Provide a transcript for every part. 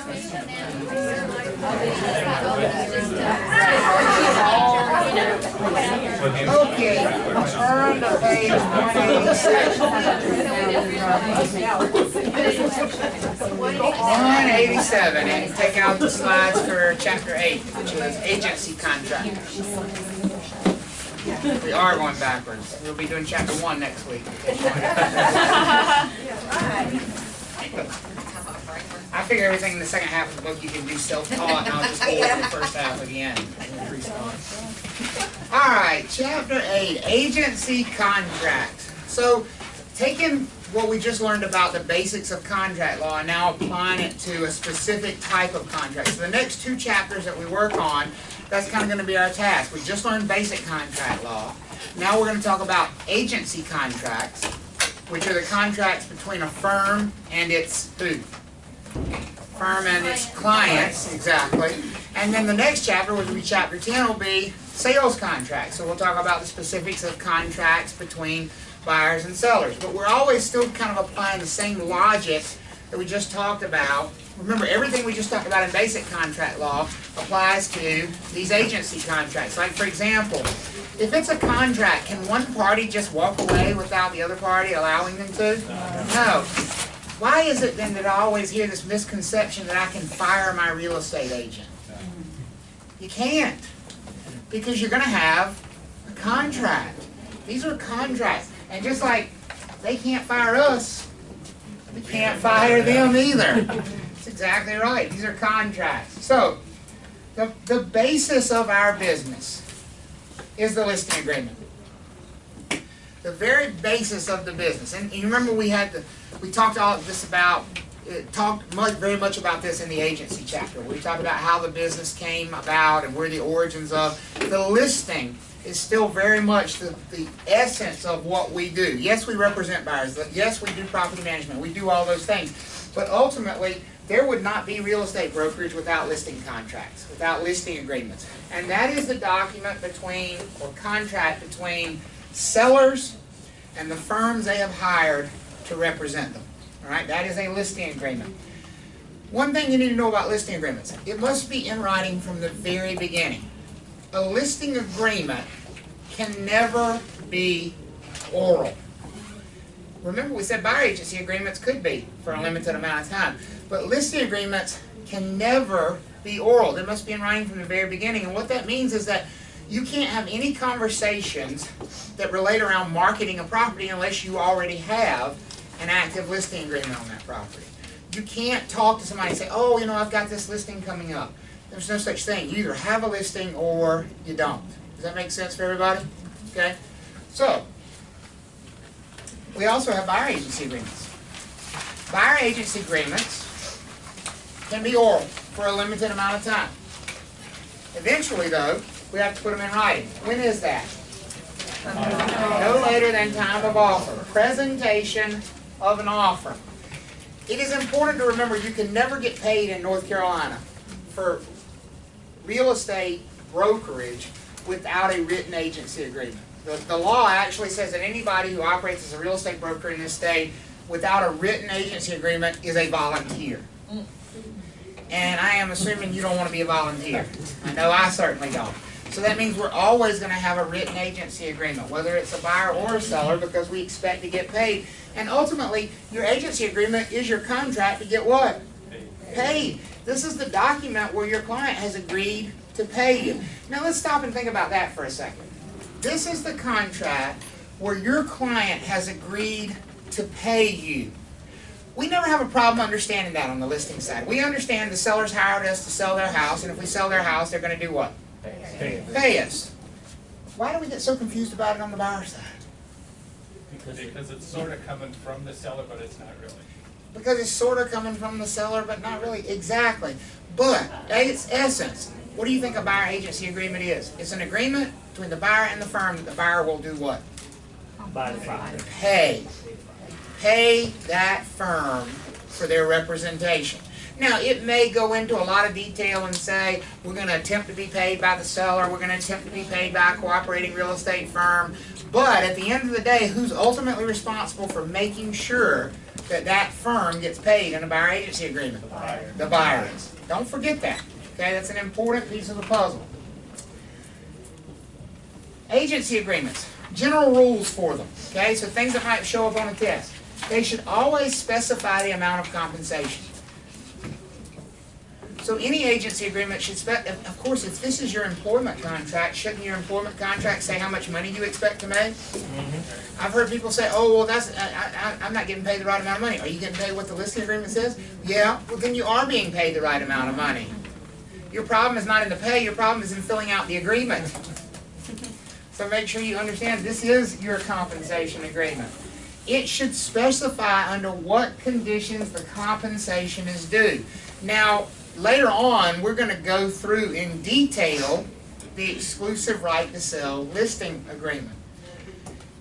Okay, turn to page 187 and take out the slides for chapter 8, which is agency contractors. We are going backwards. We'll be doing chapter 1 next week. I figure everything in the second half of the book you can do self-taught, and I'll just go over the first half again. Alright, chapter 8, agency contracts. So, taking what we just learned about the basics of contract law and now applying it to a specific type of contract. So the next 2 chapters that we work on, that's kind of going to be our task. We just learned basic contract law. Now we're going to talk about agency contracts, which are the contracts between a firm and its who? Firm and its clients, exactly. And then the next chapter, which will be chapter 10, will be sales contracts. So we'll talk about the specifics of contracts between buyers and sellers. But we're always still kind of applying the same logic that we just talked about. Remember, everything we just talked about in basic contract law applies to these agency contracts. Like, for example, if it's a contract, can one party just walk away without the other party allowing them to? No. Why is it then that I always hear this misconception that I can fire my real estate agent? You can't. Because you're going to have a contract. These are contracts. And just like they can't fire us, we can't fire them either. That's exactly right. These are contracts. So, the basis of our business is the listing agreement. The very basis of the business. And you remember we talked very much about this in the agency chapter. We talked about how the business came about and where the origins of the listing is still very much the essence of what we do. Yes, we represent buyers. Yes, we do property management. We do all those things. But ultimately, there would not be real estate brokerage without listing contracts, without listing agreements. And that is the document between, or contract between, sellers and the firms they have hired to represent them. All right, that is a listing agreement. One thing you need to know about listing agreements, it must be in writing from the very beginning. A listing agreement can never be oral. Remember, we said buyer agency agreements could be for a limited amount of time, but listing agreements can never be oral. They must be in writing from the very beginning, and what that means is that you can't have any conversations that relate around marketing a property unless you already have an active listing agreement on that property. You can't talk to somebody and say, oh, you know, I've got this listing coming up. There's no such thing. You either have a listing or you don't. Does that make sense for everybody? Okay? So, we also have buyer agency agreements. Buyer agency agreements can be oral for a limited amount of time. Eventually, though, we have to put them in writing. When is that? No later than time of offer. Presentation of an offer. It is important to remember you can never get paid in North Carolina for real estate brokerage without a written agency agreement. The law actually says that anybody who operates as a real estate broker in this state without a written agency agreement is a volunteer. And I am assuming you don't want to be a volunteer. I know I certainly don't. So that means we're always going to have a written agency agreement, whether it's a buyer or a seller, because we expect to get paid. And ultimately, your agency agreement is your contract to get what? Paid. This is the document where your client has agreed to pay you. Now let's stop and think about that for a second. This is the contract where your client has agreed to pay you. We never have a problem understanding that on the listing side. We understand the sellers hired us to sell their house, and if we sell their house, they're going to do what? Pay us. Why do we get so confused about it on the buyer side? Because it's sort of coming from the seller, but it's not really. Because it's sort of coming from the seller, but not really. Exactly. But at its essence, what do you think a buyer agency agreement is? It's an agreement between the buyer and the firm that the buyer will do what? Pay. Pay that firm for their representation. Now, it may go into a lot of detail and say, we're going to attempt to be paid by the seller, we're going to attempt to be paid by a cooperating real estate firm, but at the end of the day, who's ultimately responsible for making sure that firm gets paid in a buyer agency agreement? The buyer is. Don't forget that. Okay, that's an important piece of the puzzle. Agency agreements. General rules for them. Okay, so things that might show up on a test. They should always specify the amount of compensation. So any agency agreement should of course, if this is your employment contract, shouldn't your employment contract say how much money you expect to make? I've heard people say, oh, well, I'm not getting paid the right amount of money. Are you getting paid what the listing agreement says? Yeah, well, then you are being paid the right amount of money. Your problem is not in the pay, your problem is in filling out the agreement. So make sure you understand this is your compensation agreement. It should specify under what conditions the compensation is due. Now, later on, we're going to go through in detail the exclusive right to sell listing agreement.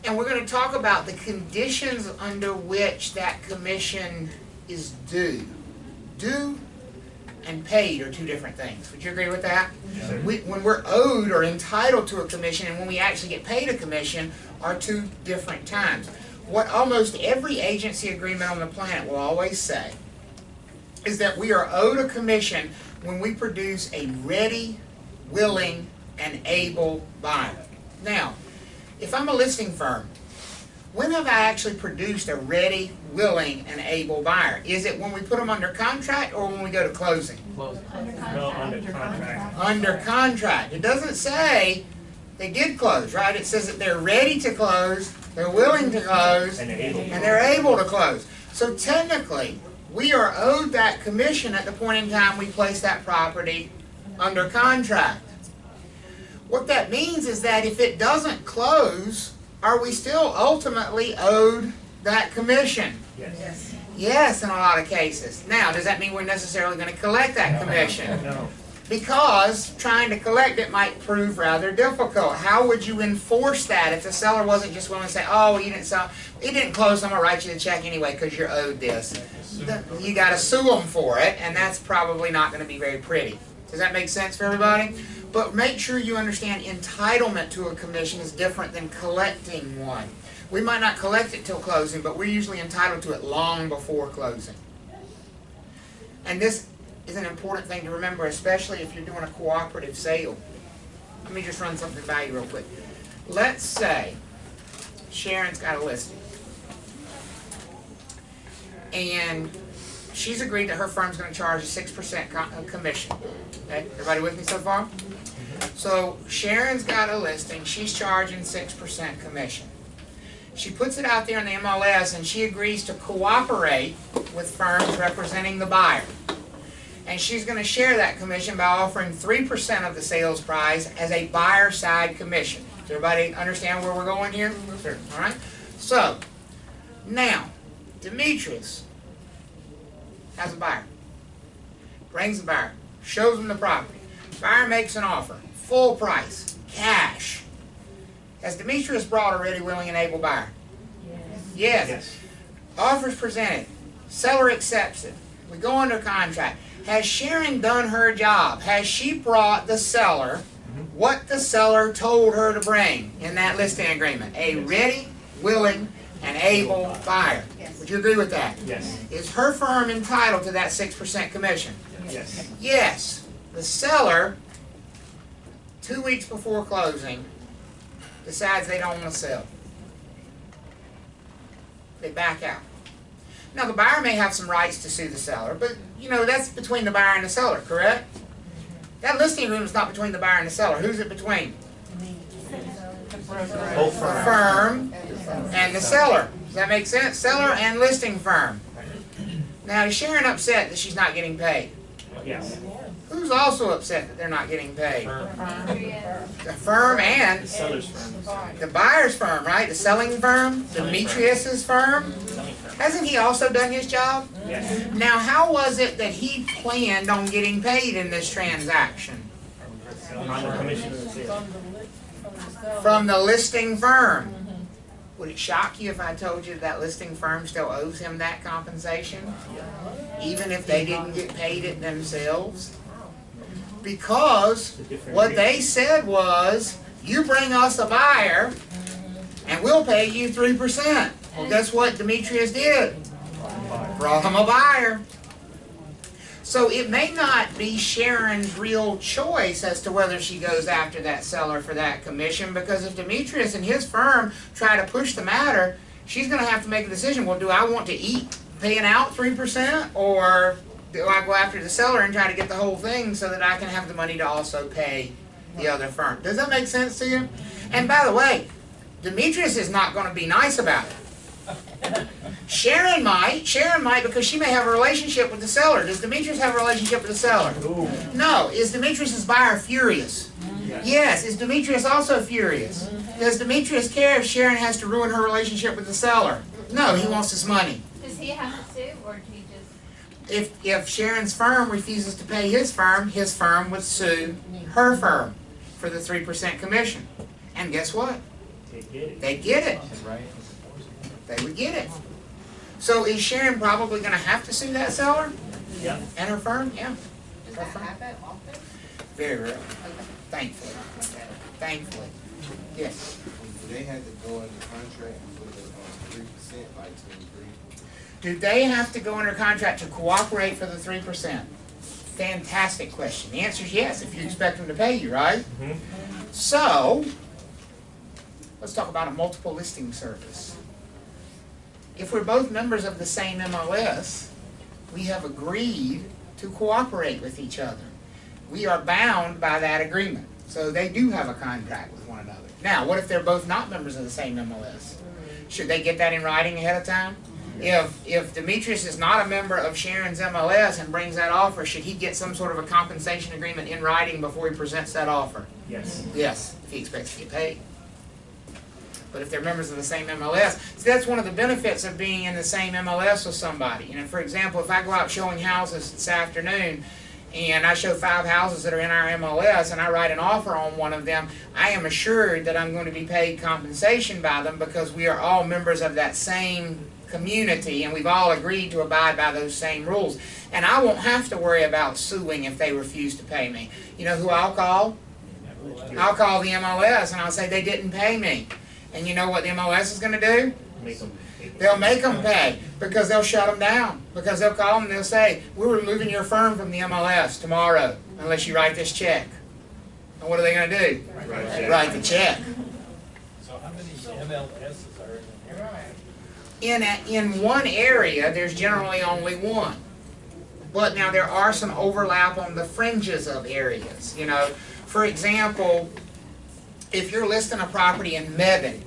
And we're going to talk about the conditions under which that commission is due. Due and paid are two different things. Would you agree with that? Yes, sir. When we're owed or entitled to a commission and when we actually get paid a commission are two different times. What almost every agency agreement on the planet will always say is that we are owed a commission when we produce a ready, willing, and able buyer. Now, if I'm a listing firm, when have I actually produced a ready, willing, and able buyer? Is it when we put them under contract or when we go to closing? No, under contract. Under contract. It doesn't say they did close, right? It says that they're ready to close, they're willing to close, and they're able to close. So technically, we are owed that commission at the point in time we place that property under contract. What that means is that if it doesn't close, are we still ultimately owed that commission? Yes. Yes, in a lot of cases. Now, does that mean we're necessarily going to collect that commission? No. Because trying to collect it might prove rather difficult. How would you enforce that if the seller wasn't just willing to say, oh, you didn't sell, it didn't close, I'm going to write you the check anyway because you're owed this. You got to sue them for it, and that's probably not going to be very pretty. Does that make sense for everybody? But make sure you understand entitlement to a commission is different than collecting one. We might not collect it till closing, but we're usually entitled to it long before closing. And this is an important thing to remember, especially if you're doing a cooperative sale. Let me just run something by you real quick. Let's say Sharon's got a listing. And she's agreed that her firm's going to charge a 6% commission. Okay? Everybody with me so far? So Sharon's got a listing. She's charging 6% commission. She puts it out there in the MLS and she agrees to cooperate with firms representing the buyer. And she's going to share that commission by offering 3% of the sales price as a buyer side commission. Does everybody understand where we're going here? Sure. All right? So, now, Demetrius has a buyer. Brings the buyer. Shows him the property. Buyer makes an offer. Full price. Cash. Has Demetrius brought a ready, willing, and able buyer? Yes. Yes. Offer's presented. Seller accepts it. We go under contract. Has Sharon done her job? Has she brought the seller what the seller told her to bring in that listing agreement? A ready, willing, and able buyer. Yes. Would you agree with that? Yes. Is her firm entitled to that 6% commission? Yes. Yes. The seller, 2 weeks before closing, decides they don't want to sell. They back out. Now, the buyer may have some rights to sue the seller, but, you know, that's between the buyer and the seller, correct? That listing agreement is not between the buyer and the seller. Who's it between? Both The firm and the seller. Does that make sense? Seller and listing firm. Now, is Sharon upset that she's not getting paid? Yes. Who's also upset that they're not getting paid? The firm and The seller's firm. the buyer's firm, right? The selling firm? Demetrius's firm? Hasn't he also done his job? Yes. Now, how was it that he planned on getting paid in this transaction? On the commission of the sale. From the listing firm. Would it shock you if I told you that listing firm still owes him that compensation? Even if they didn't get paid it themselves? Because what they said was, you bring us a buyer and we'll pay you 3%. Well, guess what Demetrius did? from a buyer. So it may not be Sharon's real choice as to whether she goes after that seller for that commission, because if Demetrius and his firm try to push the matter, she's going to have to make a decision. Well, do I want to eat paying out 3%, or do I go after the seller and try to get the whole thing so that I can have the money to also pay the other firm? Does that make sense to you? And by the way, Demetrius is not going to be nice about it. Sharon might because she may have a relationship with the seller. Does Demetrius have a relationship with the seller? Ooh. No. Is Demetrius's buyer furious? Yes. Is Demetrius also furious? Does Demetrius care if Sharon has to ruin her relationship with the seller? No, he wants his money. Does he have to sue, or do he just... If Sharon's firm refuses to pay his firm would sue her firm for the 3% commission. And guess what? They get it. They get it. They would get it. So is Sharon probably going to have to sue that seller Yeah. and her firm? Yeah. Does that happen often? Very rarely. Thankfully. Thankfully. Yes. They had to go into contract with the 3% like to agree. Do they have to go under contract to cooperate for the 3%? Fantastic question. The answer is yes, if you expect them to pay you, right? Mm-hmm. So, let's talk about a multiple listing service. If we're both members of the same MLS, we have agreed to cooperate with each other. We are bound by that agreement. So they do have a contract with one another. Now, what if they're both not members of the same MLS? Should they get that in writing ahead of time? If Demetrius is not a member of Sharon's MLS and brings that offer, should he get some sort of a compensation agreement in writing before he presents that offer? Yes. Yes, if he expects to get paid. But if they're members of the same MLS, see, that's one of the benefits of being in the same MLS with somebody. You know, for example, if I go out showing houses this afternoon, and I show 5 houses that are in our MLS, and I write an offer on one of them, I am assured that I'm going to be paid compensation by them because we are all members of that same community, and we've all agreed to abide by those same rules. And I won't have to worry about suing if they refuse to pay me. You know who I'll call? I'll call the MLS, and I'll say they didn't pay me. And you know what the MLS is going to do? They'll make them pay, because they'll shut them down. Because they'll call them and they'll say, we're removing your firm from the MLS tomorrow unless you write this check. And what are they going to do? Write the check. So how many MLSs are in there? In one area, there's generally only one. But now there are some overlap on the fringes of areas. You know, for example, if you're listing a property in Mebane,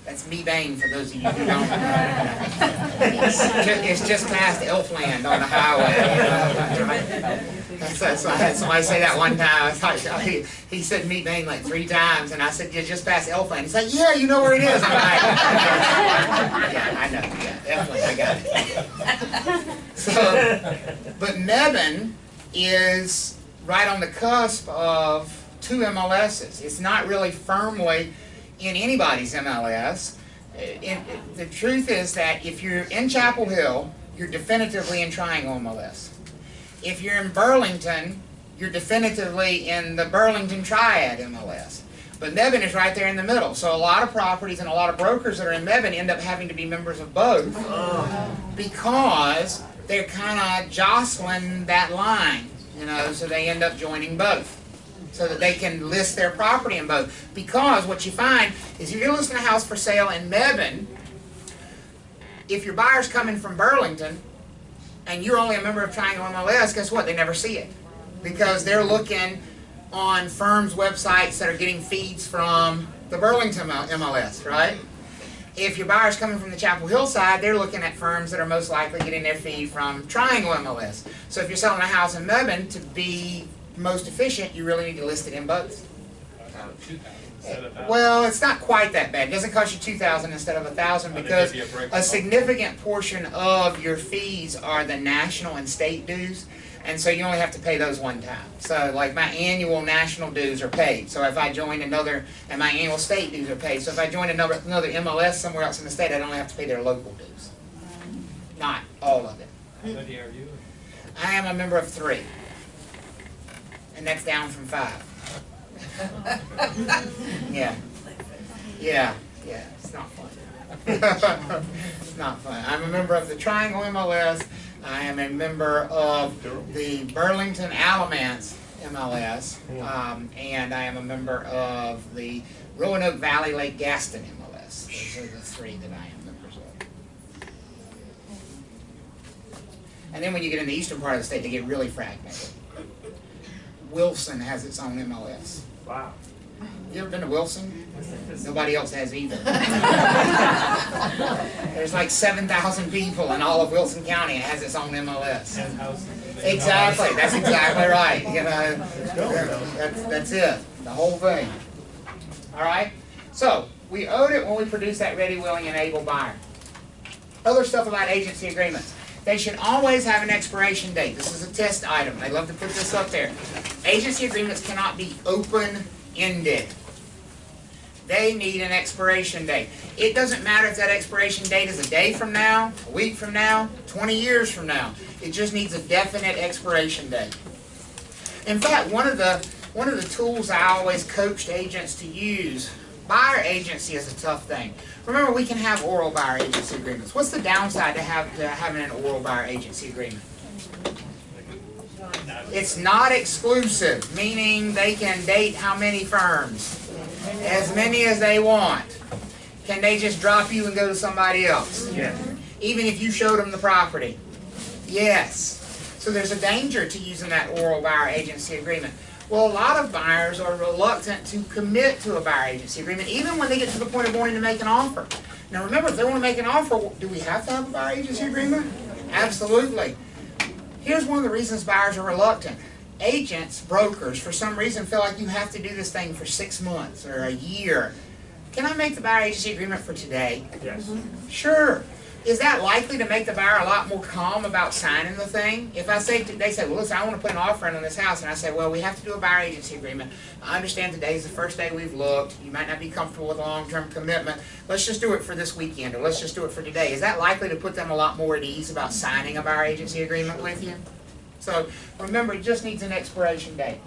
that's Mebane for those of you who don't know. It's just past Elfland on the highway. So I had somebody say that one time. He said Mebane like 3 times, and I said, you're just past Elfland. He's like, yeah, you know where it is. I'm like, yeah, I know. Yeah, Elfland, I got it. So, but Mebane is right on the cusp of 2 MLSs. It's not really firmly in anybody's MLS. The truth is that if you're in Chapel Hill, you're definitively in Triangle MLS. If you're in Burlington, you're definitively in the Burlington Triad MLS. But Mebane is right there in the middle. So a lot of properties and a lot of brokers that are in Mebane end up having to be members of both because they're kind of jostling that line, you know, so they end up joining both, so that they can list their property in both. Because what you find is if you're listing a house for sale in Mebane, if your buyer's coming from Burlington and you're only a member of Triangle MLS, guess what? They never see it. Because they're looking on firms' websites that are getting feeds from the Burlington MLS, right? If your buyer's coming from the Chapel Hill side, they're looking at firms that are most likely getting their feed from Triangle MLS. So if you're selling a house in Mebane, to be most efficient, you really need to list it in both. 2,000 instead of 1,000. Well, it's not quite that bad. It doesn't cost you $2,000 instead of $1,000 because a significant portion of your fees are the national and state dues, and so you only have to pay those one time. So, like my annual national dues are paid. So if I join another, and my annual state dues are paid. So if I join another MLS somewhere else in the state, I don't have to pay their local dues. Not all of it. How many are you? I am a member of 3. And that's down from 5. Yeah. Yeah, it's not fun. It's not fun. I'm a member of the Triangle MLS. I am a member of the Burlington Alamance MLS. And I am a member of the Roanoke Valley Lake Gaston MLS. Those are the three that I am members of. And then when you get in the eastern part of the state, they get really fragmented. Wilson has its own MLS. Wow. You ever been to Wilson? Nobody else has either. There's like 7,000 people in all of Wilson County. It has its own MLS. Exactly. That's exactly right. You know, that's it. The whole thing. All right. So we owed it when we produced that ready, willing, and able buyer. Other stuff about agency agreements. They should always have an expiration date. This is a test item. They love to put this up there. Agency agreements cannot be open-ended. They need an expiration date. It doesn't matter if that expiration date is a day from now, a week from now, 20 years from now. It just needs a definite expiration date. In fact, one of the tools I always coached agents to use, buyer agency is a tough thing. Remember, we can have oral buyer agency agreements. What's the downside to having an oral buyer agency agreement? It's not exclusive, meaning they can date how many firms? As many as they want. Can they just drop you and go to somebody else? Yes. Even if you showed them the property? Yes. So there's a danger to using that oral buyer agency agreement. Well, a lot of buyers are reluctant to commit to a buyer agency agreement, even when they get to the point of wanting to make an offer. Now remember, if they want to make an offer, do we have to have a buyer agency agreement? Absolutely. Here's one of the reasons buyers are reluctant. Agents, brokers, for some reason feel like you have to do this thing for 6 months or a year. Can I make the buyer agency agreement for today? Yes. Sure. Is that likely to make the buyer a lot more calm about signing the thing? If I say, they say, well, listen, I want to put an offer in on this house, and I say, well, we have to do a buyer agency agreement. I understand today's the first day we've looked. You might not be comfortable with a long-term commitment. Let's just do it for this weekend, or let's just do it for today. Is that likely to put them a lot more at ease about signing a buyer agency agreement with you? So remember, it just needs an expiration date.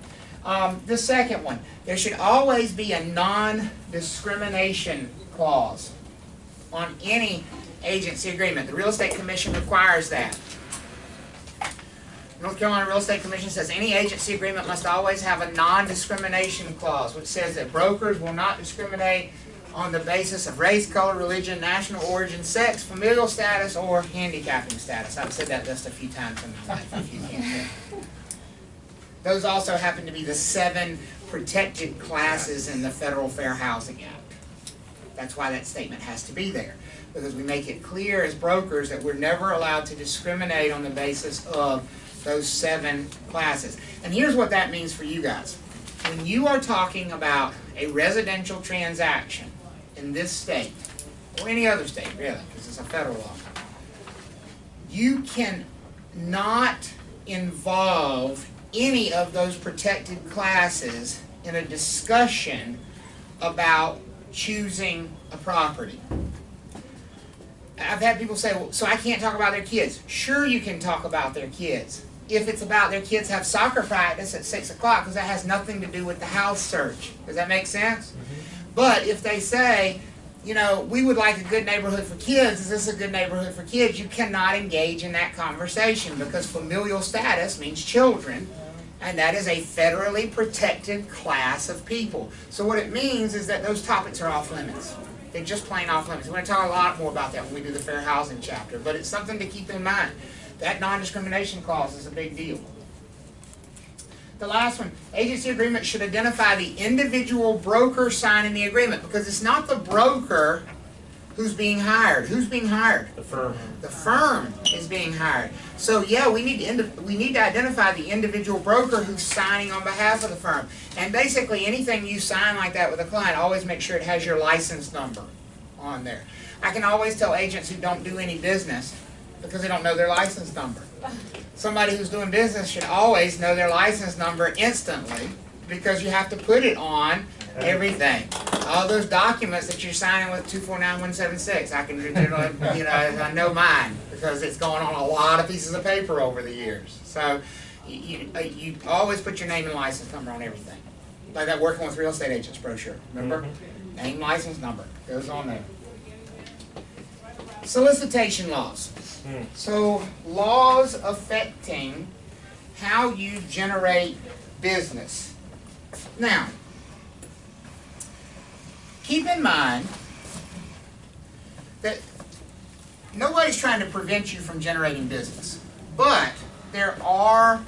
The second one, there should always be a non-discrimination clause on any agency agreement. The Real Estate Commission requires that. North Carolina Real Estate Commission says any agency agreement must always have a non-discrimination clause, which says that brokers will not discriminate on the basis of race, color, religion, national origin, sex, familial status, or handicapping status. I've said that just a few times in my life, if you can't tell. Those also happen to be the 7 protected classes in the Federal Fair Housing Act. That's why that statement has to be there, because we make it clear as brokers that we're never allowed to discriminate on the basis of those 7 classes. And here's what that means for you guys. When you are talking about a residential transaction in this state, or any other state really, because it's a federal law, you can not involve any of those protected classes in a discussion about choosing a property. I've had people say, well, so I can't talk about their kids. Sure, you can talk about their kids. If it's about their kids have soccer practice at 6 o'clock, because that has nothing to do with the house search. Does that make sense? Mm-hmm. But if they say, you know, we would like a good neighborhood for kids, is this a good neighborhood for kids? You cannot engage in that conversation, because familial status means children, and that is a federally protected class of people. So what it means is that those topics are off limits. They're just plain off limits. We're going to talk a lot more about that when we do the fair housing chapter, but it's something to keep in mind. That non-discrimination clause is a big deal. The last one, agency agreement should identify the individual broker signing the agreement, because it's not the broker who's being hired. Who's being hired? The firm. The firm is being hired. So yeah, we need to identify the individual broker who's signing on behalf of the firm. And basically anything you sign like that with a client, always make sure it has your license number on there. I can always tell agents who don't do any business because they don't know their license number. Somebody who's doing business should always know their license number instantly, because you have to put it on everything. All those documents that you're signing with 249176, I can, you know, I know mine because it's going on a lot of pieces of paper over the years. So you always put your name and license number on everything. Like that Working with Real Estate Agents brochure, remember? Name, license number goes on there. Solicitation laws. So laws affecting how you generate business. Now, keep in mind that nobody's trying to prevent you from generating business, but there are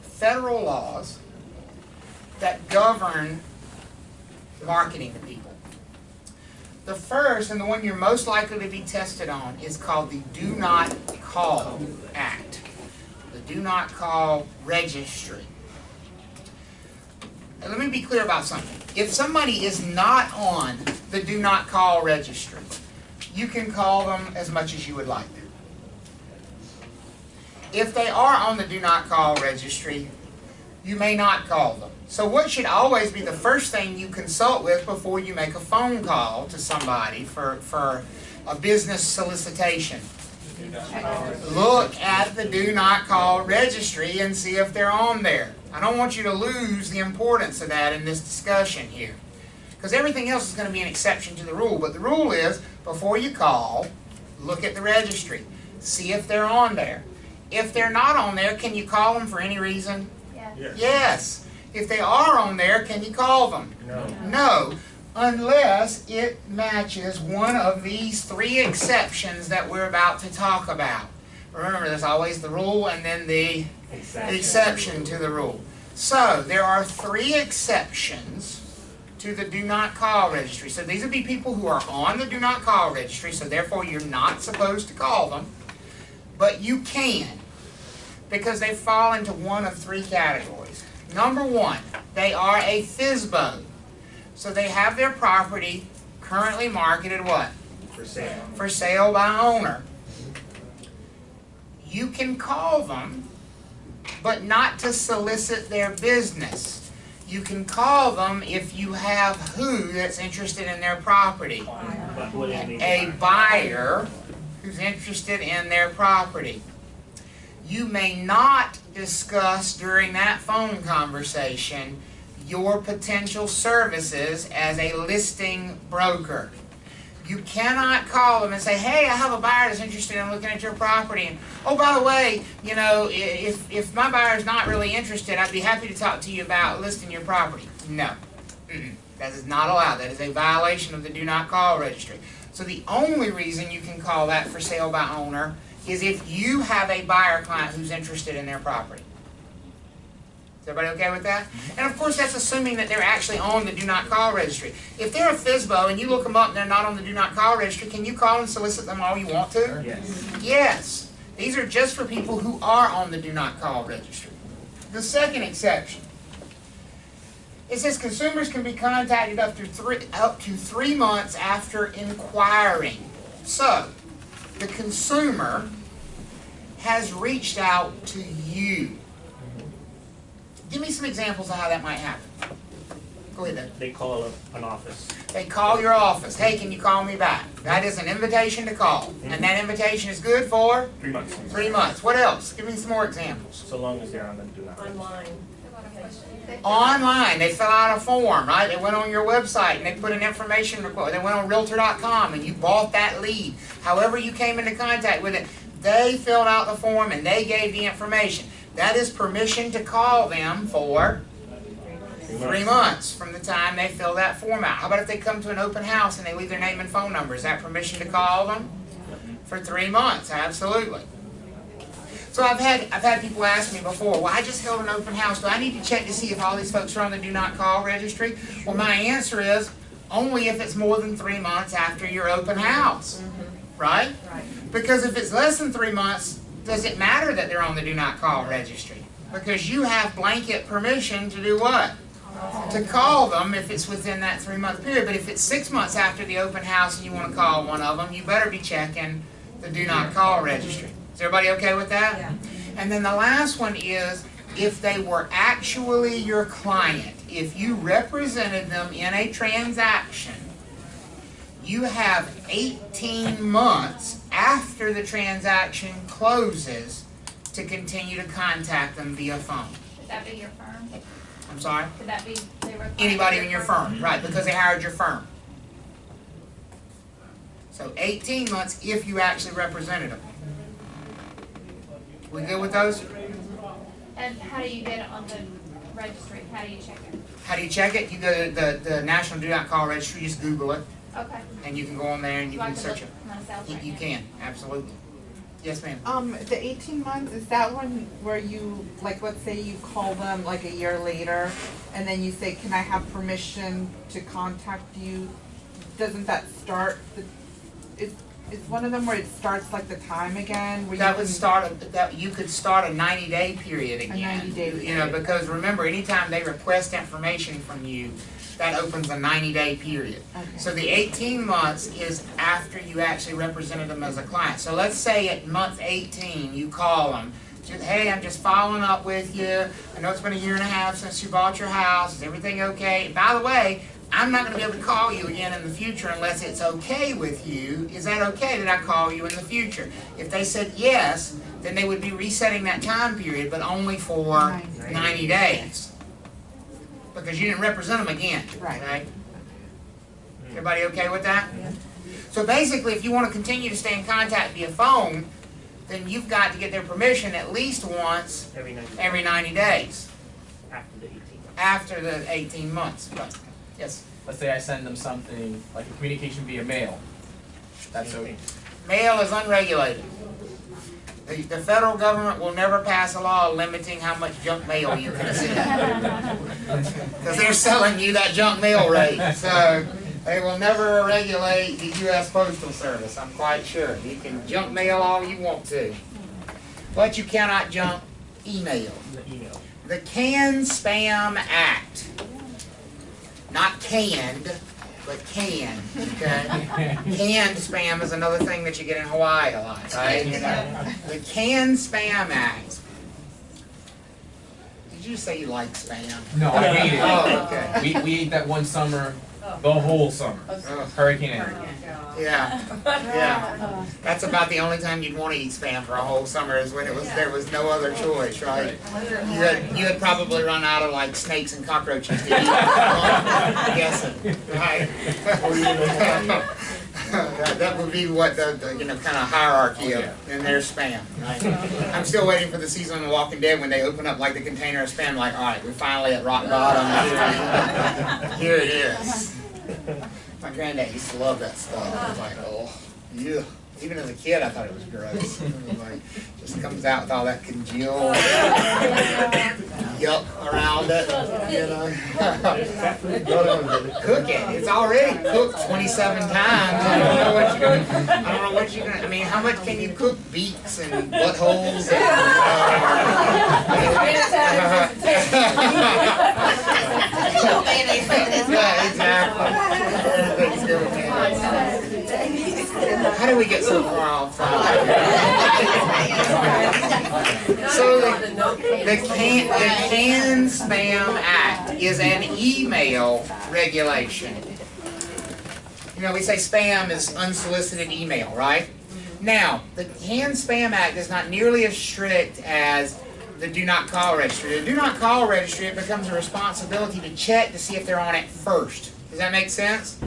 federal laws that govern marketing to people. The first, and the one you're most likely to be tested on, is called the Do Not Call Act. The Do Not Call Registry. And let me be clear about something. If somebody is not on the Do Not Call Registry, you can call them as much as you would like. If they are on the Do Not Call Registry, you may not call them. So what should always be the first thing you consult with before you make a phone call to somebody for a business solicitation? Look at the Do Not Call Registry and see if they're on there. I don't want you to lose the importance of that in this discussion here, because everything else is going to be an exception to the rule. But the rule is, before you call, look at the registry. See if they're on there. If they're not on there, can you call them for any reason? Yes. Yes. If they are on there, can you call them? No. No, unless it matches one of these three exceptions that we're about to talk about. Remember, there's always the rule and then the exception to the rule. So, there are three exceptions to the Do Not Call Registry. So these would be people who are on the Do Not Call Registry, so therefore you're not supposed to call them, but you can, because they fall into one of three categories. Number one, they are a FSBO. So they have their property currently marketed what? For sale. For sale by owner. You can call them, but not to solicit their business. You can call them if you have who that's interested in their property. But what do you mean? A buyer who's interested in their property. You may not discuss during that phone conversation your potential services as a listing broker. You cannot call them and say, hey, I have a buyer that's interested in looking at your property. And, oh, by the way, you know, if my buyer's not really interested, I'd be happy to talk to you about listing your property. No. That is not allowed. That is a violation of the Do Not Call Registry. So the only reason you can call that for sale by owner is if you have a buyer client who's interested in their property. Is everybody okay with that? And of course that's assuming that they're actually on the Do Not Call Registry. If they're a FSBO and you look them up and they're not on the Do Not Call Registry, can you call and solicit them all you want to? Yes. Yes. These are just for people who are on the Do Not Call Registry. The second exception. It says consumers can be contacted up to 3 months after inquiring. So, the consumer has reached out to you. Give me some examples of how that might happen. Go ahead, Dave. They call an office. They call your office. Hey, can you call me back? That is an invitation to call. And that invitation is good for? 3 months. 3 months. What else? Give me some more examples. So long as they're on the do not. Online. Online, they fill out a form, right? They went on your website and they put an information request. They went on Realtor.com and you bought that lead. However you came into contact with it, they filled out the form and they gave the information. That is permission to call them for 3 months from the time they fill that form out. How about if they come to an open house and they leave their name and phone number? Is that permission to call them? For 3 months, absolutely. So I've had people ask me before, well, I just held an open house. Do I need to check to see if all these folks are on the Do Not Call Registry? Well, my answer is only if it's more than 3 months after your open house, right? Because if it's less than 3 months, does it matter that they're on the Do Not Call Registry? Because you have blanket permission to do what? To call them if it's within that 3 month period. But if it's 6 months after the open house and you want to call one of them, you better be checking the Do Not Call Registry. Is everybody okay with that? Yeah. And then the last one is if they were actually your client, if you represented them in a transaction, you have 18 months after the transaction closes to continue to contact them via phone. Could that be your firm? I'm sorry? Could that be, they were Anybody in your firm, right, because they hired your firm. So 18 months if you actually represented them. We good with those? And how do you get it on the registry? How do you check it? How do you check it? You go to the National Do Not Call Registry, just Google it, Okay. and you can go on there and you So I can can search look it. myself right You now. can, absolutely. Yes, ma'am. The 18 months, is that one where you, like, let's say you call them like a year later, and then you say, can I have permission to contact you? Doesn't that start, is one of them where it starts like the time again? Where That you would can- start, that you could start a 90-day period again. 90-day You know, period. because remember, anytime they request information from you, that opens a 90-day period. Okay. So the 18 months is after you actually represented them as a client. So let's say at month 18, you call them, hey, I'm just following up with you. I know it's been a year and a half since you bought your house. Is everything okay? By the way, I'm not going to be able to call you again in the future unless it's okay with you. Is that okay that I call you in the future? If they said yes, then they would be resetting that time period, but only for 90 days. Because you didn't represent them again. Right. Okay? Everybody okay with that? So basically, if you want to continue to stay in contact via phone, then you've got to get their permission at least once Every 90 every 90 days after the 18 months. after the 18 months. But, yes. Let's say I send them something like a communication via mail. That's okay. Mail is unregulated. The federal government will never pass a law limiting how much junk mail you can send. Because they're selling you that junk mail rate. So they will never regulate the U.S. Postal Service, I'm quite sure. You can junk mail all you want to. But you cannot junk email. The email. The Canspam Act. Not canned, but canned, okay? Canned spam is another thing that you get in Hawaii a lot, right? You know? The Canspam Act. Did you say you like spam? No, I hate it. Oh, okay. We ate that one summer, the whole summer. Oh, Hurricane Andrew. yeah, yeah. That's about the only time you'd want to eat spam for a whole summer is when there was no other choice, right? You had probably run out of like snakes and cockroaches to eat. I'm guessing, right? That would be what the kind of hierarchy of, and there's spam. Right? I'm still waiting for the season of The Walking Dead when they open up like the container of spam. Like, all right, we're finally at rock bottom. Here it is. My granddad used to love that stuff. I was like, oh, yeah. Even as a kid, I thought it was gross. It was like, just comes out with all that congealed yuck around it. You know, cook it. It's already cooked 27 times. I don't know what you're gonna. I mean, how much can you cook beaks and buttholes? Yeah, exactly. How do we get so far off? So the Canspam Act is an email regulation. You know, we say spam is unsolicited email, right? Now, the Canspam Act is not nearly as strict as the Do Not Call Registry. The Do Not Call Registry, it becomes a responsibility to check to see if they're on it first. Does that make sense?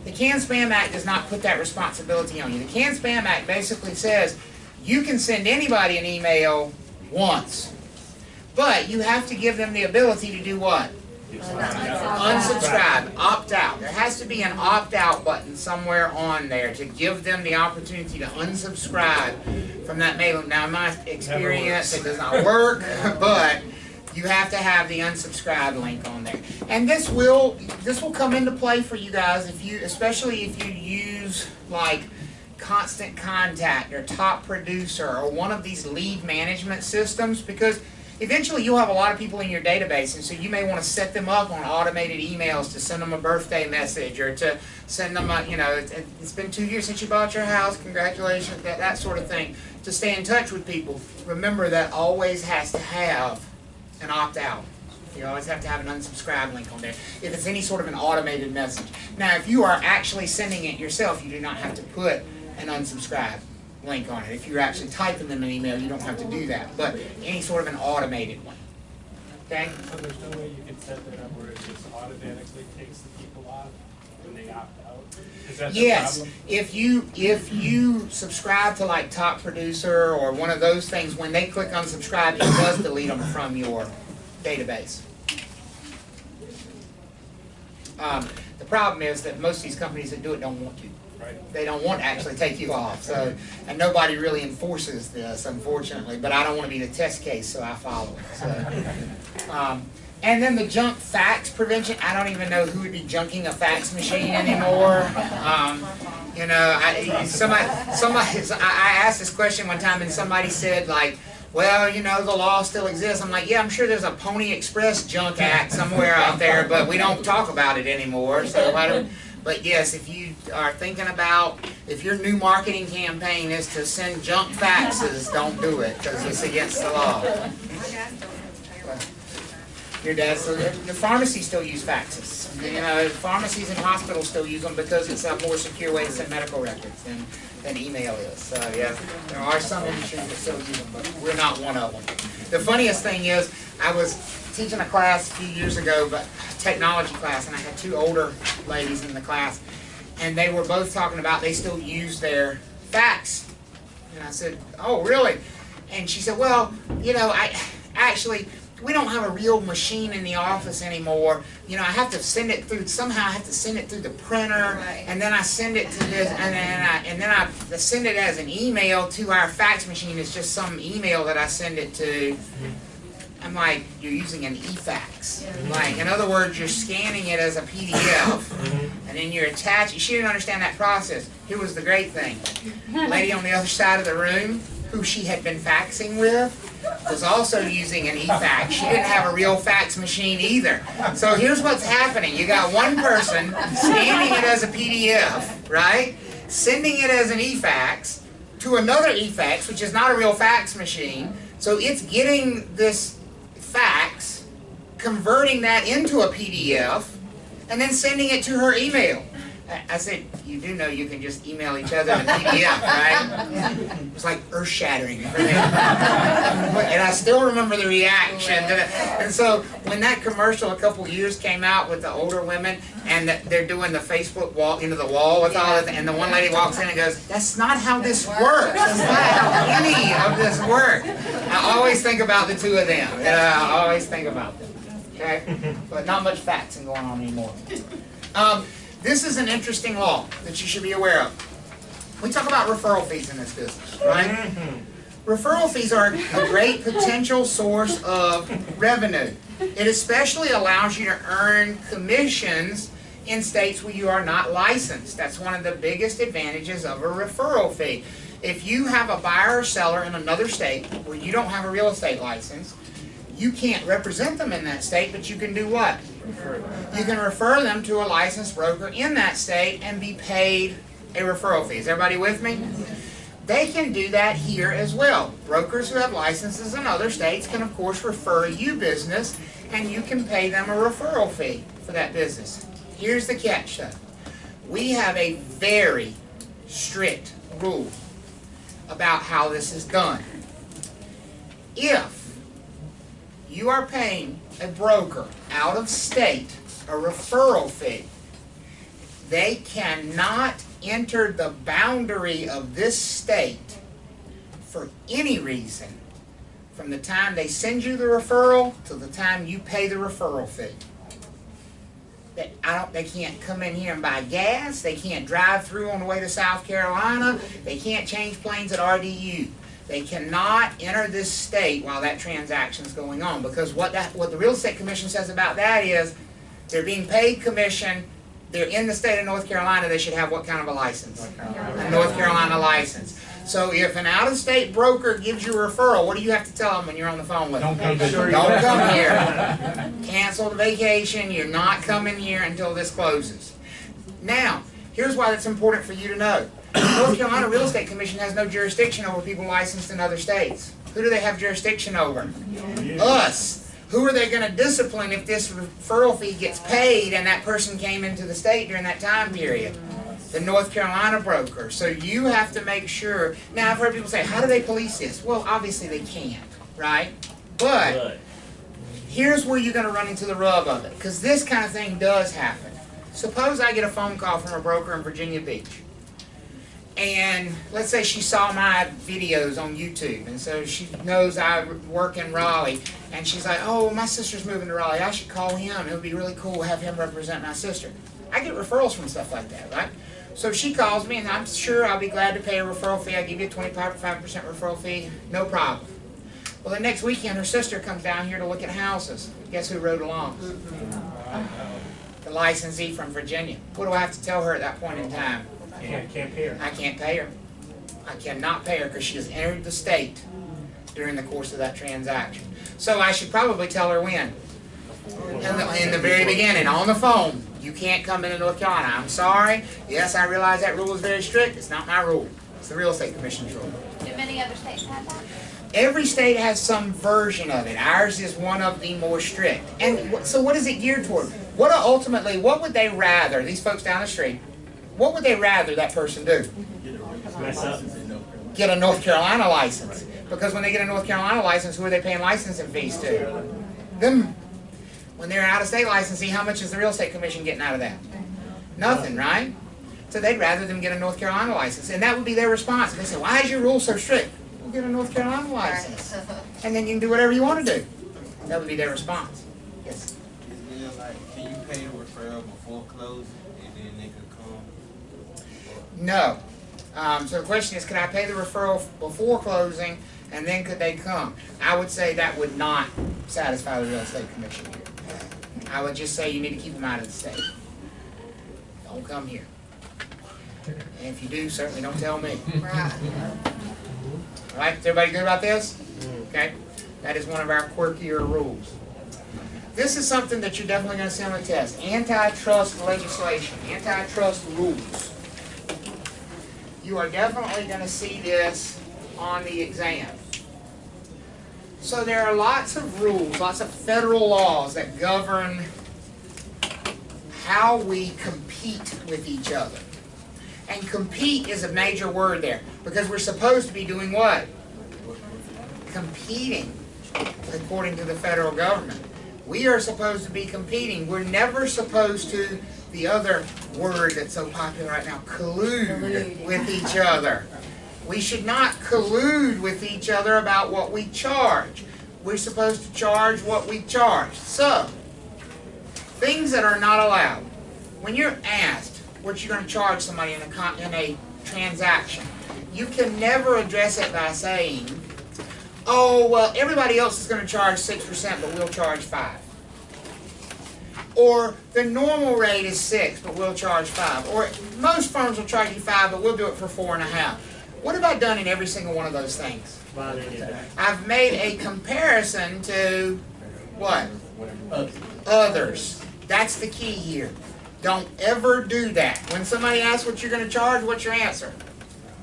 The Canspam Act does not put that responsibility on you. The Canspam Act basically says you can send anybody an email once, but you have to give them the ability to do what? Unsubscribe, opt out. There has to be an opt out button somewhere on there to give them the opportunity to unsubscribe from that mail. Now, in my experience, it does not work, but you have to have the unsubscribe link on there. And this will come into play for you guys especially if you use like Constant Contact or Top Producer or one of these lead management systems, because eventually you'll have a lot of people in your database, and so you may want to set them up on automated emails to send them a birthday message or to send them a, it's been 2 years since you bought your house, congratulations, that sort of thing, to stay in touch with people. Remember, that always has to have an opt-out. You always have to have an unsubscribe link on there if it's any sort of an automated message. Now, if you are actually sending it yourself, you do not have to put an unsubscribe link on it. If you're actually typing them an email, you don't have to do that. But any sort of an automated one. Okay? So there's no way you can set that up where it just automatically takes the people off? when they opt out? Is that the Yes, problem? if you subscribe to like Top Producer or one of those things, when they click unsubscribe, it does delete them from your database. The problem is that most of these companies that do it don't want to. Right. They don't want to actually take you off. So, and nobody really enforces this, unfortunately. But I don't want to be the test case, so I follow it. So, and then the junk fax prevention. I don't even know who would be junking a fax machine anymore. You know, I asked this question one time, and somebody said like, well, you know, the law still exists. I'm like, yeah, I'm sure there's a Pony Express junk act somewhere out there, but we don't talk about it anymore. So I don't. But yes, if you are thinking about, if your new marketing campaign is to send junk faxes, don't do it, because it's against the law. Your dad, so the pharmacies still use faxes. You know, pharmacies and hospitals still use them because it's a more secure way to send medical records than email is. So yeah, there are some industries that still use them, but we're not one of them. The funniest thing is, I was teaching a class a few years ago, but technology class, and I had two older ladies in the class, and they were both talking about they still use their fax. And I said, oh, really? And she said, well, you know, we don't have a real machine in the office anymore. You know, I have to send it through, somehow I have to send it through the printer, and then I send it to this, and then I send it as an email to our fax machine. It's just some email that I send it to. I'm like, you're using an e-fax. Like, in other words, you're scanning it as a PDF, and then you're attaching. She didn't understand that process. Here was the great thing. Lady on the other side of the room, who she had been faxing with, was also using an e-fax. She didn't have a real fax machine either. So here's what's happening. You got one person scanning it as a PDF, right? Sending it as an e-fax to another e-fax, which is not a real fax machine. So it's getting this fax, converting that into a PDF, and then sending it to her email. I said, you do know you can just email each other in a PDF, right? It was like earth-shattering for them. And I still remember the reaction. And so when that commercial a couple years came out with the older women, and they're doing the Facebook wall into the wall with all of it, and the one lady walks in and goes, that's not how this works. That's not how any of this works. I always think about the two of them. I always think about them. Okay? But not much faxing going on anymore. This is an interesting law that you should be aware of. We talk about referral fees in this business, right? Referral fees are a great potential source of revenue. It especially allows you to earn commissions in states where you are not licensed. That's one of the biggest advantages of a referral fee. If you have a buyer or seller in another state where you don't have a real estate license, you can't represent them in that state, but you can do what? You can refer them to a licensed broker in that state and be paid a referral fee. Is everybody with me? They can do that here as well. Brokers who have licenses in other states can, of course, refer you business, and you can pay them a referral fee for that business. Here's the catch, though. We have a very strict rule about how this is done. If you are paying a broker out of state a referral fee, they cannot enter the boundary of this state for any reason from the time they send you the referral to the time you pay the referral fee. They can't come in here and buy gas. They can't drive through on the way to South Carolina. They can't change planes at RDU. They cannot enter this state while that transaction is going on, because what the Real Estate Commission says about that is they're being paid commission. They're in the state of North Carolina. They should have what kind of a license? A North Carolina license. So if an out-of-state broker gives you a referral, what do you have to tell them when you're on the phone with them? Don't come here. Cancel the vacation. You're not coming here until this closes. Now, here's why that's important for you to know. The North Carolina Real Estate Commission has no jurisdiction over people licensed in other states. Who do they have jurisdiction over? Us. Who are they going to discipline if this referral fee gets paid and that person came into the state during that time period? The North Carolina broker. So you have to make sure. Now, I've heard people say, how do they police this? Well, obviously they can't, right? But here's where you're going to run into the rub of it, because this kind of thing does happen. Suppose I get a phone call from a broker in Virginia Beach. And let's say she saw my videos on YouTube, and so she knows I work in Raleigh, and she's like, oh, my sister's moving to Raleigh, I should call him, it would be really cool to have him represent my sister. I get referrals from stuff like that, right? So she calls me, and I'm sure I'll be glad to pay a referral fee. I'll give you a 25% referral fee, no problem. Well, the next weekend, her sister comes down here to look at houses. Guess who rode along? The licensee from Virginia. What do I have to tell her at that point in time? Can't pay her. I can't pay her. I cannot pay her because she has entered the state during the course of that transaction. So I should probably tell her when. In the very beginning, on the phone. You can't come into North Carolina. I'm sorry. Yes, I realize that rule is very strict. It's not my rule. It's the Real Estate Commission's rule. Do many other states have that? Every state has some version of it. Ours is one of the more strict. And so what is it geared toward? What would they rather, these folks down the street, what would they rather that person do? Mess up. Get a North Carolina license. Because when they get a North Carolina license, who are they paying licensing fees to? Them. When they're an out-of-state licensee, how much is the Real Estate Commission getting out of that? Nothing, right? So they'd rather them get a North Carolina license. And that would be their response. They say, why is your rule so strict? We'll get a North Carolina license. And then you can do whatever you want to do. That would be their response. Yes? Is there like, can you pay the referral before closing and then they could come? No. So the question is, can I pay the referral before closing and then could they come? I would say that would not satisfy the Real Estate Commission here. I would just say you need to keep them out of the state. Don't come here. And if you do, certainly don't tell me. Right. All right, is everybody good about this? Okay, that is one of our quirkier rules. This is something that you're definitely going to see on the test. Antitrust legislation, antitrust rules. You are definitely going to see this on the exam. So there are lots of rules, lots of federal laws that govern how we compete with each other. And compete is a major word there, because we're supposed to be doing what? Competing, according to the federal government. We are supposed to be competing. We're never supposed to, the other word that's so popular right now, collude with each other. We should not collude with each other about what we charge. We're supposed to charge what we charge. So, things that are not allowed. When you're asked what you're going to charge somebody in a transaction, you can never address it by saying, oh, well, everybody else is going to charge 6%, but we'll charge 5%. Or the normal rate is 6%, but we'll charge 5%. Or most firms will charge you 5%, but we'll do it for 4.5%. What have I done in every single one of those things? I've made a comparison to what? Others. That's the key here. Don't ever do that. When somebody asks what you're going to charge, what's your answer?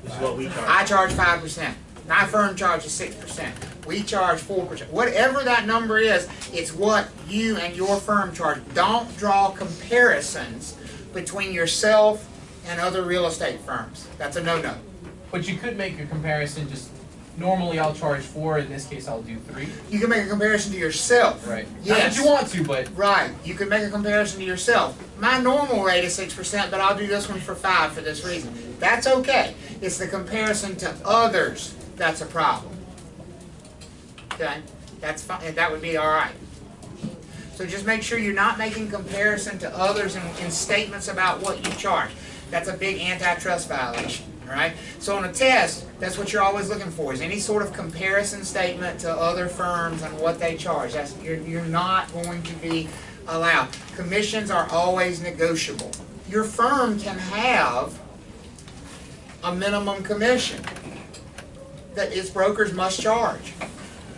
This is what we charge. I charge 5%. My firm charges 6%. We charge 4%. Whatever that number is, it's what you and your firm charge. Don't draw comparisons between yourself and other real estate firms. That's a no-no. But you could make a comparison, just normally I'll charge 4, in this case I'll do 3. You can make a comparison to yourself. Right. Yes. Not that you want to, but... Right. You can make a comparison to yourself. My normal rate is 6%, but I'll do this one for 5% for this reason. That's okay. It's the comparison to others that's a problem. Okay? That's fine. That would be all right. So just make sure you're not making comparison to others in statements about what you charge. That's a big antitrust violation. All right? So on a test, that's what you're always looking for, is any sort of comparison statement to other firms and what they charge. You're not going to be allowed. Commissions are always negotiable. Your firm can have a minimum commission that its brokers must charge.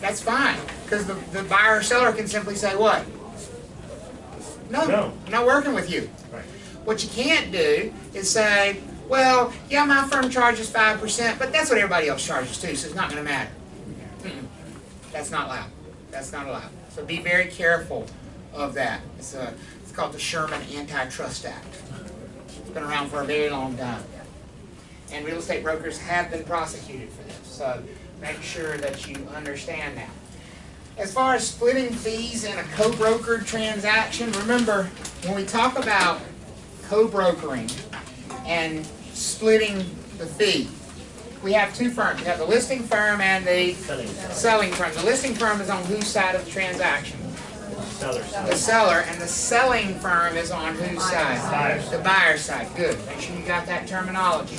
That's fine, because the buyer or seller can simply say what? No, I'm not working with you. Right. What you can't do is say, well, yeah, my firm charges 5%, but that's what everybody else charges too, so it's not going to matter. That's not allowed. That's not allowed. So be very careful of that. It's called the Sherman Antitrust Act. It's been around for a very long time. And real estate brokers have been prosecuted for this, so make sure that you understand that. As far as splitting fees in a co-brokered transaction, remember, when we talk about co-brokering and splitting the fee. We have two firms. We have the listing firm and the selling firm. The listing firm is on whose side of the transaction? The seller, and the selling firm is on whose side? Buyer's. The buyer's side. Good. Make sure you got that terminology.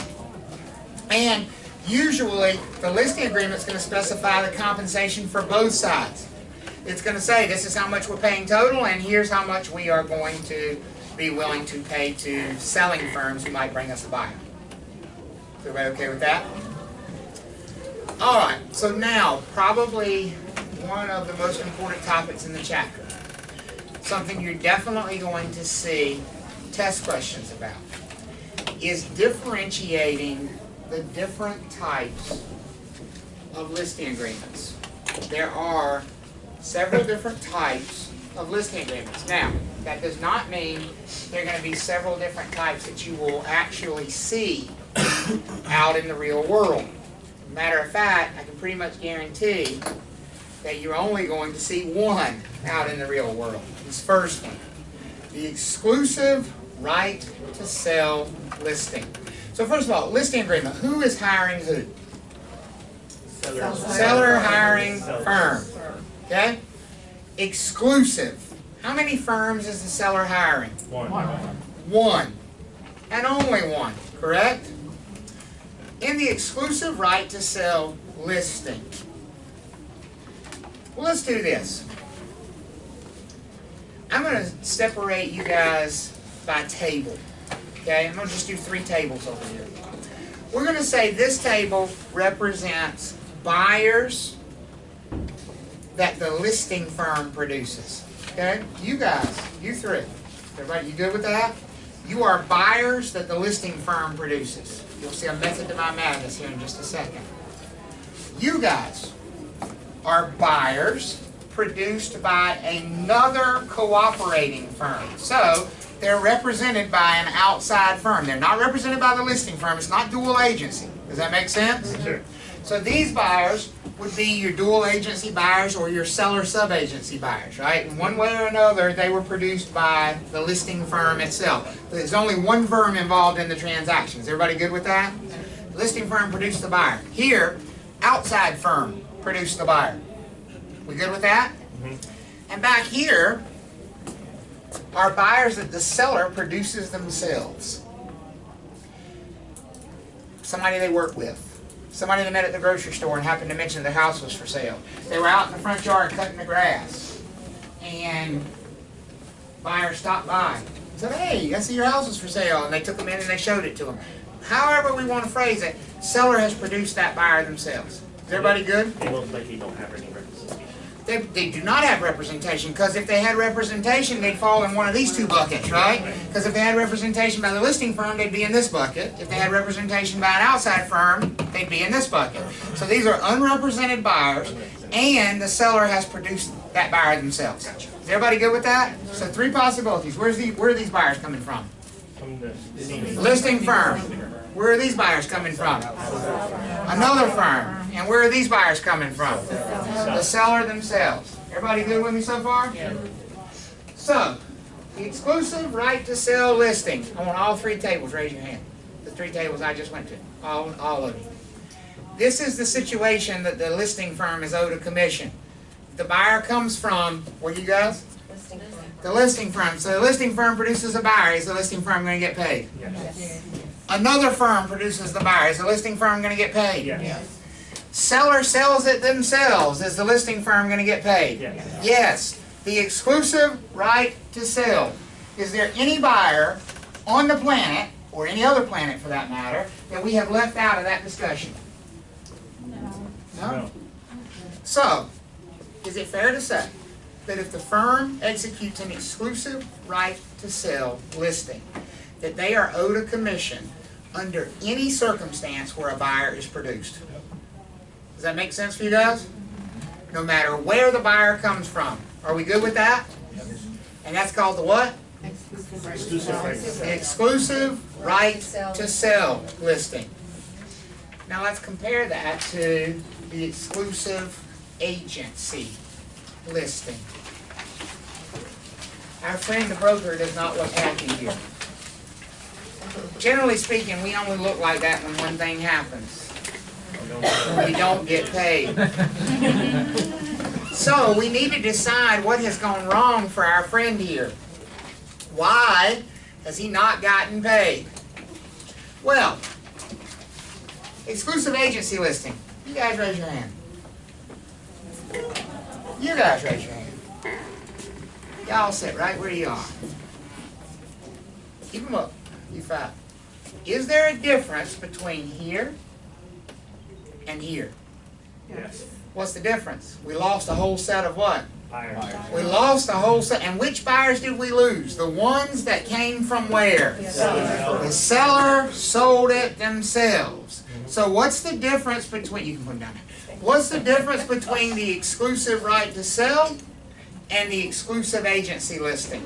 And usually, the listing agreement is going to specify the compensation for both sides. It's going to say this is how much we're paying total, and here's how much we are going to be willing to pay to selling firms who might bring us a buyer. Is everybody okay with that? All right. So now, probably one of the most important topics in the chapter. Something you're definitely going to see test questions about is differentiating the different types of listing agreements. There are several different types of listing agreements. Now, that does not mean there are going to be several different types that you will actually see out in the real world. Matter of fact, I can pretty much guarantee that you're only going to see one out in the real world. This first one, the exclusive right to sell listing. So first of all, listing agreement. Who is hiring who? Seller hiring firm. Okay? Exclusive. How many firms is the seller hiring? One. And only one, correct? In the exclusive right to sell listing. Well, let's do this. I'm going to separate you guys by table. Okay? I'm going to just do 3 tables over here. We're going to say this table represents buyers that the listing firm produces. Okay? You guys, you 3. Everybody, you good with that? You are buyers that the listing firm produces. You'll see a method to my madness here in just a second. You guys are buyers produced by another cooperating firm. So, they're represented by an outside firm. They're not represented by the listing firm. It's not dual agency. Does that make sense? Sure. So these buyers would be your dual agency buyers or your seller sub-agency buyers, right? In one way or another, they were produced by the listing firm itself. There's only one firm involved in the transactions. Everybody good with that? The listing firm produced the buyer. Here, outside firm produced the buyer. We good with that? And back here are buyers that the seller produces themselves. Somebody they work with. Somebody they met at the grocery store and happened to mention their house was for sale. They were out in the front yard cutting the grass. And buyer stopped by and said, "Hey, I see your house is for sale." And they took them in and they showed it to them. However we want to phrase it, seller has produced that buyer themselves. Is everybody good? They most likely don't have any representation. They do not have representation, because if they had representation, they'd fall in one of these 2 buckets, right? Because if they had representation by the listing firm, they'd be in this bucket. If they had representation by an outside firm, they'd be in this bucket. So these are unrepresented buyers, and the seller has produced that buyer themselves. Is everybody good with that? So 3 possibilities. Where are these buyers coming from? From the Listing firm. Where are these buyers coming from? Another firm. And where are these buyers coming from? The seller themselves. Everybody good with me so far? Yeah. So, the exclusive right to sell listing. I want all 3 tables. Raise your hand. The 3 tables I just went to. All of you. This is the situation that the listing firm is owed a commission. The buyer comes from, where you guys? The listing firm. So the listing firm produces a buyer. Is the listing firm going to get paid? Yes. Another firm produces the buyer. Is the listing firm going to get paid? Yes. Seller sells it themselves. Is the listing firm going to get paid? Yes. Yes. The exclusive right to sell. Is there any buyer on the planet, or any other planet for that matter, that we have left out of that discussion? No? So, is it fair to say that if the firm executes an exclusive right to sell listing, that they are owed a commission under any circumstance where a buyer is produced? Does that make sense for you guys? No matter where the buyer comes from. Are we good with that? And that's called the what? Exclusive right to sell. The exclusive right to sell listing. Now let's compare that to the exclusive agency listing. Our friend the broker does not look happy here. generally speaking, we only look like that when one thing happens. We don't get paid. So we need to decide what has gone wrong for our friend here. Why has he not gotten paid? Well, exclusive agency listing. You guys raise your hand. You guys raise your hand. Y'all sit right where you are. Keep them up. You five. Is there a difference between here and here? Yes. What's the difference? We lost a whole set of what? Buyers. We lost a whole set. And which buyers did we lose? The ones that came from where? The seller sold it themselves. So what's the difference between, you can put them down there. What's the difference between the exclusive right to sell and the exclusive agency listing?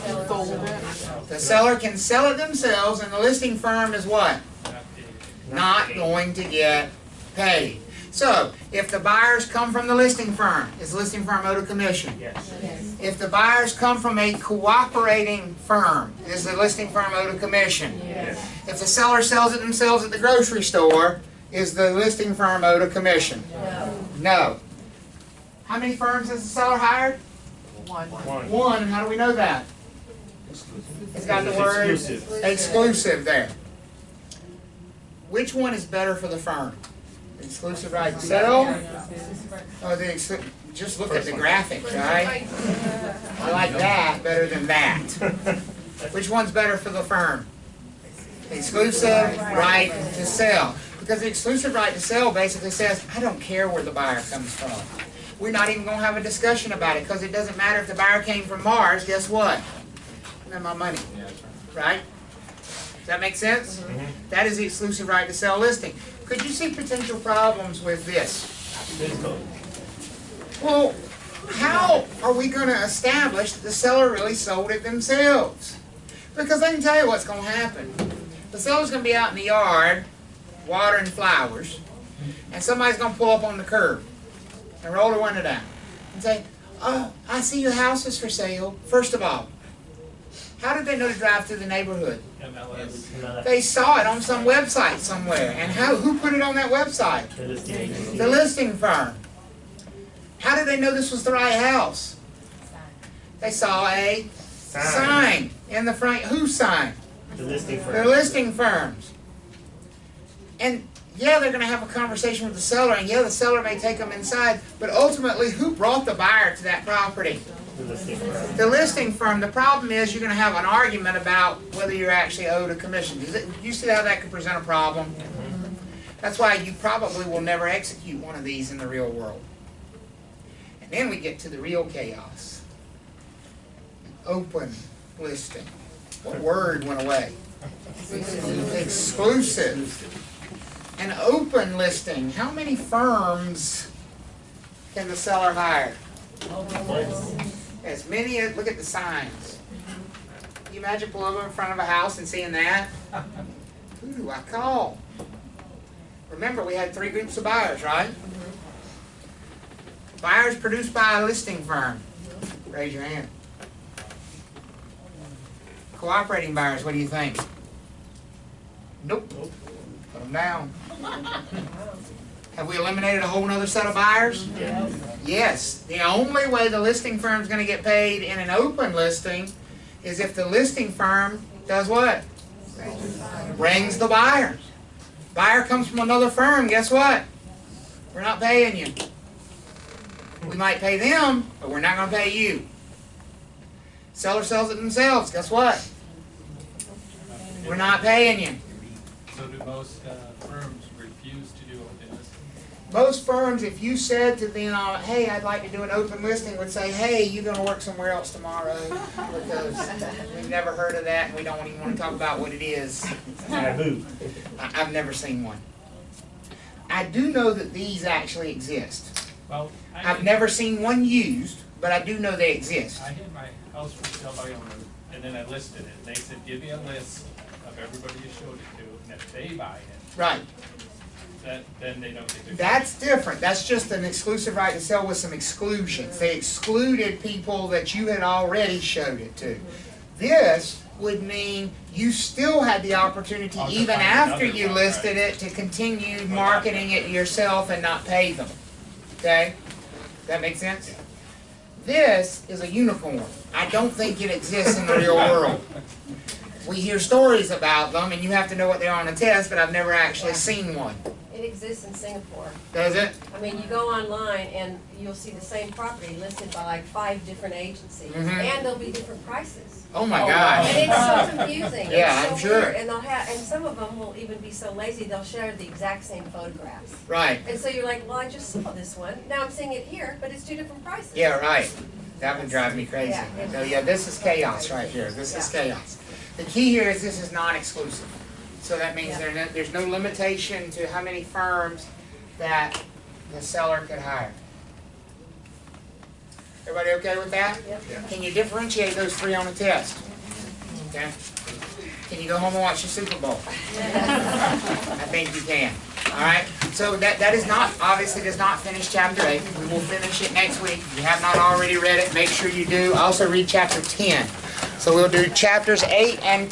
The seller can sell it themselves, and the listing firm is what? Not going to get paid. So, if the buyers come from the listing firm, is the listing firm owed a commission? Yes. If the buyers come from a cooperating firm, is the listing firm owed a commission? Yes. If the seller sells it themselves at the grocery store, is the listing firm owed a commission? No. How many firms has the seller hired? One. One. How do we know that? It's got the word exclusive there. Which one is better for the firm? The exclusive right to sell? Or the just look at the graphics, right? I like that better than that. Which one's better for the firm? The exclusive right to sell. Because the exclusive right to sell basically says, I don't care where the buyer comes from. We're not even going to have a discussion about it because it doesn't matter if the buyer came from Mars, guess what? I have my money. Right? Does that make sense? Mm-hmm. That is the exclusive right to sell listing. Could you see potential problems with this? Well, how are we going to establish that the seller really sold it themselves? Because I can tell you what's going to happen. The seller's going to be out in the yard watering flowers, and somebody's going to pull up on the curb and roll the window down and say, oh, I see your house is for sale. First of all, how did they know to drive through the neighborhood? MLS. They saw it on some website somewhere. And who put it on that website? The listing firm. How did they know this was the right house? They saw a sign in the front. Whose sign? The listing firm. The listing firms. And yeah, they're going to have a conversation with the seller, and yeah, the seller may take them inside, but ultimately, who brought the buyer to that property? The listing firm. The listing firm. The problem is you're going to have an argument about whether you're actually owed a commission. Do you see how that could present a problem? That's why you probably will never execute one of these in the real world. And then we get to the real chaos. Open listing. What word went away? Exclusive. An open listing. How many firms can the seller hire? As many as, look at the signs. Can you imagine pulling over in front of a house and seeing that? Who do I call? Remember, we had 3 groups of buyers, right? Buyers produced by a listing firm. Raise your hand. Cooperating buyers, what do you think? Nope. Put them down. Have we eliminated a whole other set of buyers? Yes. Yes. The only way the listing firm is going to get paid in an open listing is if the listing firm does what? Rings the buyers. Buyer comes from another firm, guess what? We're not paying you. We might pay them, but we're not going to pay you. Seller sells it themselves, guess what? We're not paying you. So do most firms refuse to do open listing? Most firms, if you said to them, hey, I'd like to do an open listing, would say, hey, you're going to work somewhere else tomorrow because we've never heard of that and we don't even want to talk about what it is. Taboo. I've never seen one. I do know that these actually exist. Well, I've never seen one used, but I do know they exist. I had my house for sale by owner, and then I listed it. They said, give me a list of everybody you showed it to, and if they buy it, Right. then they don't get the. That's different. That's just an exclusive right to sell with some exclusions. They excluded people that you had already showed it to. This would mean you still had the opportunity, Oh, to even find after another you one, listed right. it, to continue marketing it yourself and not pay them. Okay? That make sense? This is a unicorn. I don't think it exists in the real world. We hear stories about them, and you have to know what they are on a test, but I've never actually seen one. It exists in Singapore. Does it? I mean, you go online and you'll see the same property listed by like 5 different agencies, Mhm. and there'll be different prices. Oh my And gosh. it's so confusing. Yeah, It's so I'm sure. weird. And they'll have, and some of them will even be so lazy they'll share the exact same photographs. Right. And so you're like, well, I just saw this one. Now I'm seeing it here, but it's 2 different prices. Yeah, right. That would drive me crazy. Yeah. So yeah, this is chaos right here. This is chaos. The key here is this is non-exclusive. So that means there's no limitation to how many firms that the seller could hire. Everybody okay with that? Yep. Can you differentiate those 3 on a test? Okay. Can you go home and watch the Super Bowl? I think you can. All right. So that is not, obviously does not finish chapter 8. We will finish it next week. If you have not already read it, make sure you do. Also read chapter 10. So we'll do chapters 8 and 10.